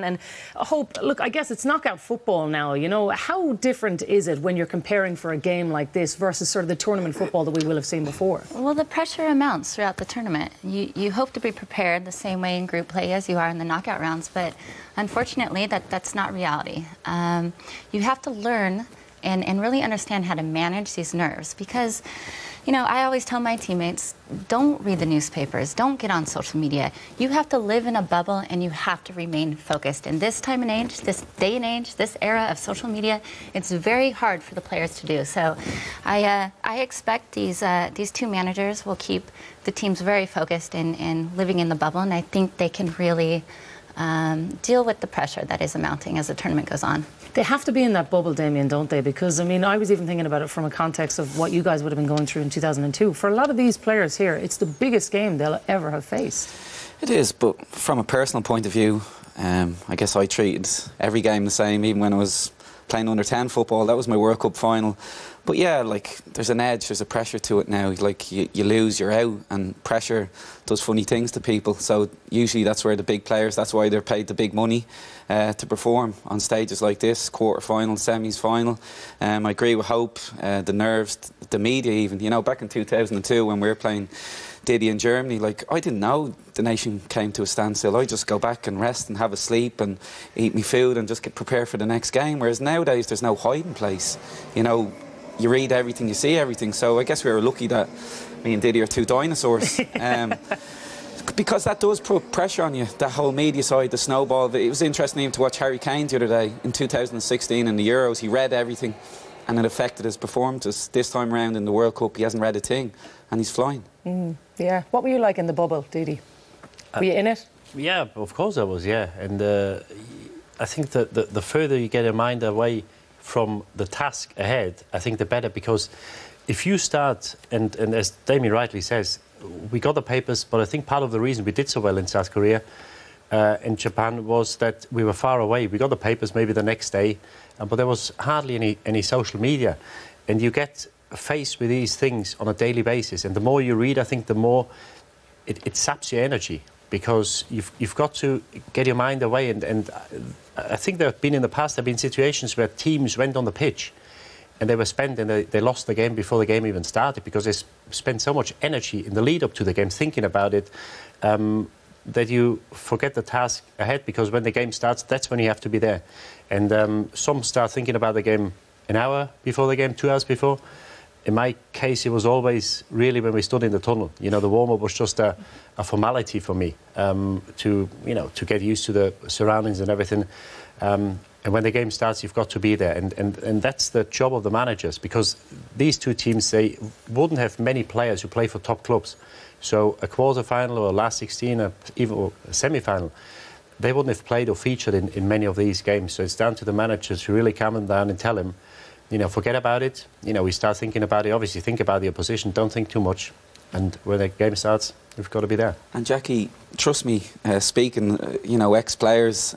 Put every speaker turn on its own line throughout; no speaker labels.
And Hope, look, I guess it's knockout football now, you know. How different is it when you're comparing for a game like this versus sort of the tournament football that we will have seen before?
Well, the pressure amounts throughout the tournament. You hope to be prepared the same way in group play as you are in the knockout rounds, but unfortunately, that's not reality. You have to learn and really understand how to manage these nerves because, you know, I always tell my teammates, don't read the newspapers, don't get on social media. You have to live in a bubble and you have to remain focused. In this time and age, this day and age, this era of social media, it's very hard for the players to do. So I expect these two managers will keep the teams very focused and living in the bubble, and I think they can really deal with the pressure that is mounting as the tournament goes on.
They have to be in that bubble, Damien, don't they? Because, I mean, I was even thinking about it from a context of what you guys would have been going through in 2002. For a lot of these players here, it's the biggest game they'll ever have faced.
It is, but from a personal point of view, I guess I treated every game the same, even when I was playing under 10 football. That was my World Cup final. But yeah, like, there's an edge, there's a pressure to it now. Like, you lose, you're out, and pressure does funny things to people. So usually that's where the big players, that's why they're paid the big money to perform on stages like this, quarter-final, semis-final. I agree with Hope, the nerves, the media even. You know, back in 2002 when we were playing Diddy in Germany, like, I didn't know the nation came to a standstill. I just go back and rest and have a sleep and eat my food and just get prepared for the next game. Whereas nowadays there's no hiding place. You know, you read everything, you see everything. So I guess we were lucky that me and Diddy are two dinosaurs. Because that does put pressure on you, that whole media side, the snowball. It was interesting even to watch Harry Kane the other day in 2016 in the Euros. He read everything and it affected his performances. This time around in the World Cup, he hasn't read a thing and he's flying.
Yeah. What were you like in the bubble, Didi? Were you in it?
Yeah, of course I was, yeah. And I think that the further you get your mind away from the task ahead, I think the better, because if you start, and as Damien rightly says, we got the papers, but I think part of the reason we did so well in South Korea and Japan was that we were far away. We got the papers maybe the next day, but there was hardly any social media. And you get faced with these things on a daily basis, and the more you read, I think the more it saps your energy, because you've got to get your mind away. And I think there have been in the past, situations where teams went on the pitch and they were spent and they lost the game before the game even started, because they spent so much energy in the lead up to the game thinking about it, that you forget the task ahead, because when the game starts, that's when you have to be there. And some start thinking about the game an hour before the game, 2 hours before. In my case, it was always really when we stood in the tunnel. You know, the warm-up was just a formality for me to get used to the surroundings and everything. And when the game starts, you've got to be there. And that's the job of the managers, because these two teams, they wouldn't have many players who play for top clubs. So a quarter-final or a last 16 or even a semi-final, they wouldn't have played or featured in many of these games. So it's down to the managers to really calm them down and tell them, you know, forget about it. You know, we start thinking about it. Obviously, think about the opposition. Don't think too much. And when the game starts, we've got to be there.
And Jackie, trust me, speaking, you know, ex-players,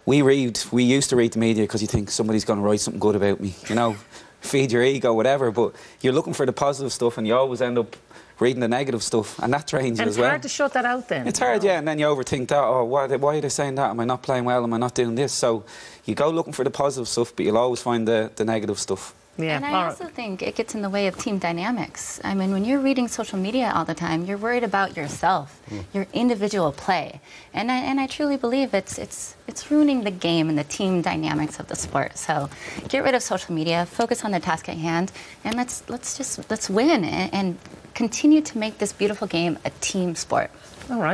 we used to read the media because you think somebody's going to write something good about me. You know, feed your ego, whatever. But you're looking for the positive stuff, and you always end up reading the negative stuff, and that drains you as well.
And it's hard to shut that out then.
It's hard, yeah, and then you overthink that. Oh, why are they saying that? Am I not playing well? Am I not doing this? So you go looking for the positive stuff, but you'll always find the negative stuff.
Yeah.
And I also think it gets in the way of team dynamics. I mean, when you're reading social media all the time, you're worried about yourself, your individual play. And I truly believe it's ruining the game and the team dynamics of the sport. So get rid of social media, focus on the task at hand, and let's win and continue to make this beautiful game a team sport.
All right.